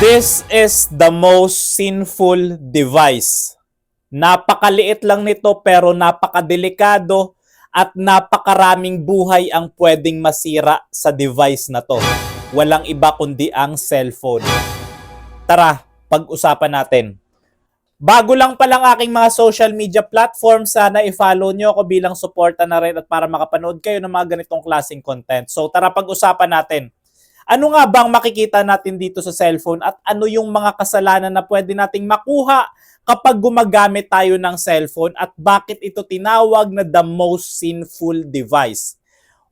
This is the most sinful device. Napakaliit lang nito pero napakadelikado at napakaraming buhay ang pwedeng masira sa device na to. Walang iba kundi ang cellphone. Tara, pag-usapan natin. Bago lang palang aking mga social media platforms, sana i-follow nyo ako bilang suporta na rin at para makapanood kayo ng mga ganitong klaseng content. So tara pag-usapan natin. Ano nga bang makikita natin dito sa cellphone at ano yung mga kasalanan na pwede nating makuha kapag gumagamit tayo ng cellphone at bakit ito tinawag na the most sinful device?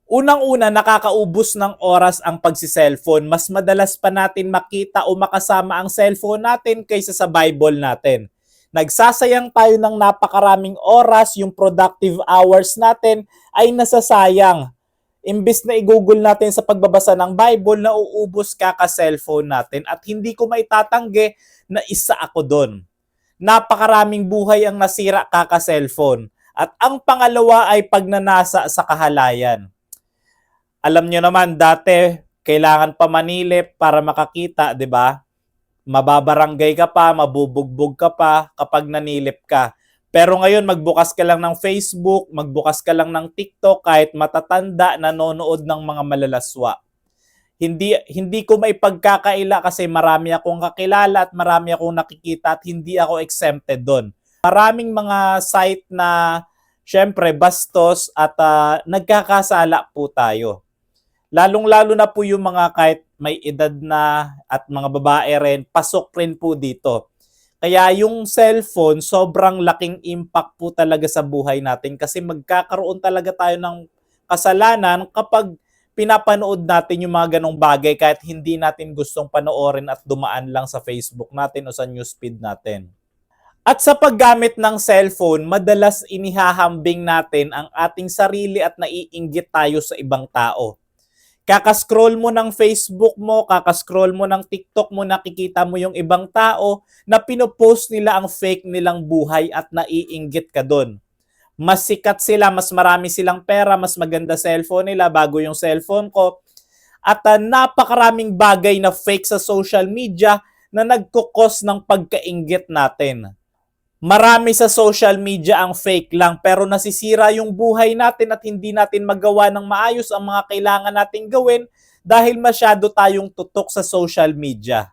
Unang-una, nakakaubos ng oras ang pagsi-cellphone. Mas madalas pa natin makita o makasama ang cellphone natin kaysa sa Bible natin. Nagsasayang tayo ng napakaraming oras, yung productive hours natin ay nasasayang. Imbis na i-google natin sa pagbabasa ng Bible, nauubos kaka-cellphone natin at hindi ko maitatanggi na isa ako doon. Napakaraming buhay ang nasira kaka-cellphone. At ang pangalawa ay pagnanasa sa kahalayan. Alam nyo naman, dati kailangan pa manilip para makakita, di ba? Mababarangay ka pa, mabubugbog ka pa kapag nanilip ka. Pero ngayon, magbukas ka lang ng Facebook, magbukas ka lang ng TikTok, kahit matatanda, nanonood ng mga malalaswa. Hindi ko maipagkakaila kasi marami akong kakilala at marami akong nakikita at hindi ako exempted doon. Maraming mga site na, syempre, bastos at nagkakasala po tayo. Lalong-lalo na po yung mga kahit may edad na at mga babae rin, pasok rin po dito. Kaya yung cellphone, sobrang laking impact po talaga sa buhay natin kasi magkakaroon talaga tayo ng kasalanan kapag pinapanood natin yung mga ganong bagay kahit hindi natin gustong panoorin at dumaan lang sa Facebook natin o sa newsfeed natin. At sa paggamit ng cellphone, madalas inihahambing natin ang ating sarili at naiinggit tayo sa ibang tao. Kakascroll mo ng Facebook mo, kakascroll mo ng TikTok mo, nakikita mo yung ibang tao na pinopost nila ang fake nilang buhay at naiinggit ka doon. Mas sikat sila, mas marami silang pera, mas maganda cellphone nila bago yung cellphone ko. At napakaraming bagay na fake sa social media na nagkukos ng pagkainggit natin. Marami sa social media ang fake lang pero nasisira yung buhay natin at hindi natin magawa ng maayos ang mga kailangan nating gawin dahil masyado tayong tutok sa social media.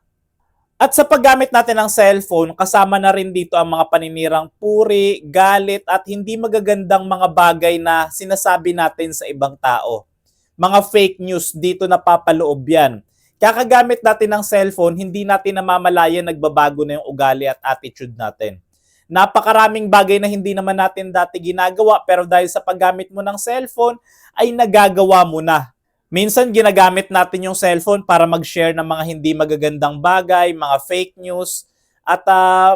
At sa paggamit natin ng cellphone, kasama na rin dito ang mga paninirang puri, galit at hindi magagandang mga bagay na sinasabi natin sa ibang tao. Mga fake news, dito napapaloob yan. Kakagamit natin ng cellphone, hindi natin namamalayan nagbabago na yung ugali at attitude natin. Napakaraming bagay na hindi naman natin dati ginagawa pero dahil sa paggamit mo ng cellphone ay nagagawa mo na. Minsan ginagamit natin yung cellphone para mag-share ng mga hindi magagandang bagay, mga fake news at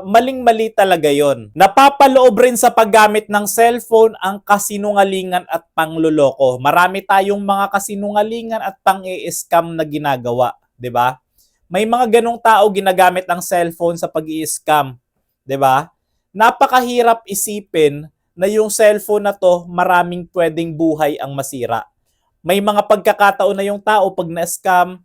maling-mali talaga yon. Napapaloob rin sa paggamit ng cellphone ang kasinungalingan at pangloloko. Marami tayong mga kasinungalingan at pang-i-scam na ginagawa, 'di ba? May mga ganong tao ginagamit ang cellphone sa pag-i-scam, 'di ba? Napakahirap isipin na yung cellphone na to maraming pwedeng buhay ang masira. May mga pagkakataon na yung tao pag na-scam,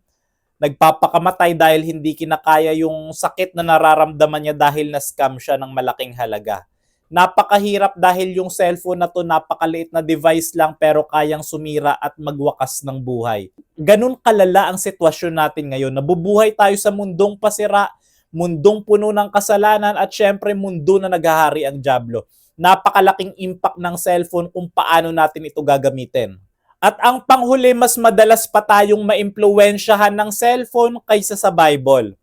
nagpapakamatay dahil hindi kinakaya yung sakit na nararamdaman niya dahil na-scam siya ng malaking halaga. Napakahirap dahil yung cellphone na to napakaliit na device lang pero kayang sumira at magwakas ng buhay. Ganun kalala ang sitwasyon natin ngayon. Nabubuhay tayo sa mundong pasira, mundong puno ng kasalanan at syempre mundo na naghahari ang dyablo. Napakalaking impact ng cellphone kung paano natin ito gagamitin. At ang panghuli, mas madalas pa tayong maimpluwensyahan ng cellphone kaysa sa Bible.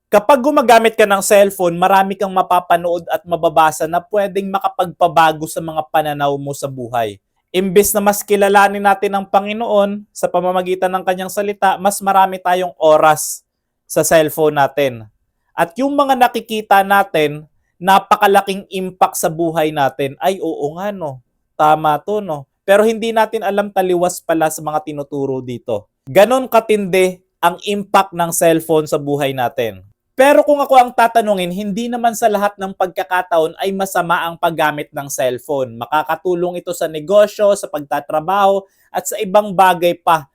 Kapag gumagamit ka ng cellphone, marami kang mapapanood at mababasa na pwedeng makapagpabago sa mga pananaw mo sa buhay. Imbes na mas kilalanin natin ang Panginoon sa pamamagitan ng kanyang salita, mas marami tayong oras sa cellphone natin. At yung mga nakikita natin, napakalaking impact sa buhay natin. Ay, oo nga no, tama to no. Pero hindi natin alam taliwas pala sa mga tinuturo dito. Ganon katindi ang impact ng cellphone sa buhay natin. Pero kung ako ang tatanungin, hindi naman sa lahat ng pagkakataon ay masama ang paggamit ng cellphone. Makakatulong ito sa negosyo, sa pagtatrabaho, at sa ibang bagay pa.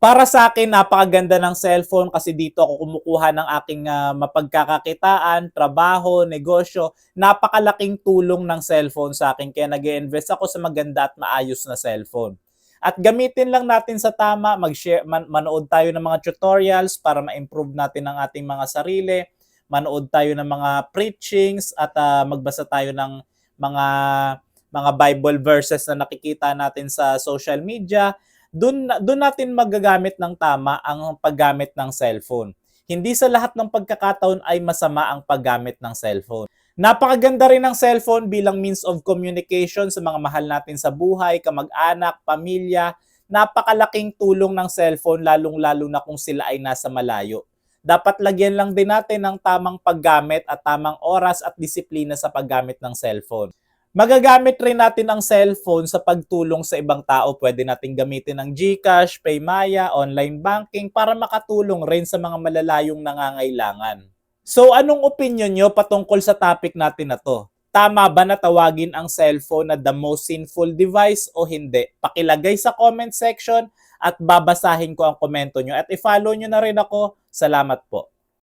Para sa akin, napakaganda ng cellphone kasi dito ako kumukuha ng aking mapagkakakitaan, trabaho, negosyo. Napakalaking tulong ng cellphone sa akin kaya nag-invest ako sa maganda at maayos na cellphone. At gamitin lang natin sa tama, mag-share, manood tayo ng mga tutorials para ma-improve natin ang ating mga sarili, manood tayo ng mga preachings at magbasa tayo ng mga Bible verses na nakikita natin sa social media. Doon natin magagamit ng tama ang paggamit ng cellphone. Hindi sa lahat ng pagkakataon ay masama ang paggamit ng cellphone. Napakaganda rin ng cellphone bilang means of communication sa mga mahal natin sa buhay, kamag-anak, pamilya. Napakalaking tulong ng cellphone lalong-lalo na kung sila ay nasa malayo. Dapat lagyan lang din natin ng tamang paggamit at tamang oras at disiplina sa paggamit ng cellphone. Magagamit rin natin ang cellphone sa pagtulong sa ibang tao. Pwede natin gamitin ang GCash, Paymaya, online banking para makatulong rin sa mga malalayong nangangailangan. So anong opinion nyo patungkol sa topic natin na to? Tama ba na tawagin ang cellphone na the most sinful device o hindi? Pakilagay sa comment section at babasahin ko ang komento nyo. At i-follow nyo na rin ako. Salamat po.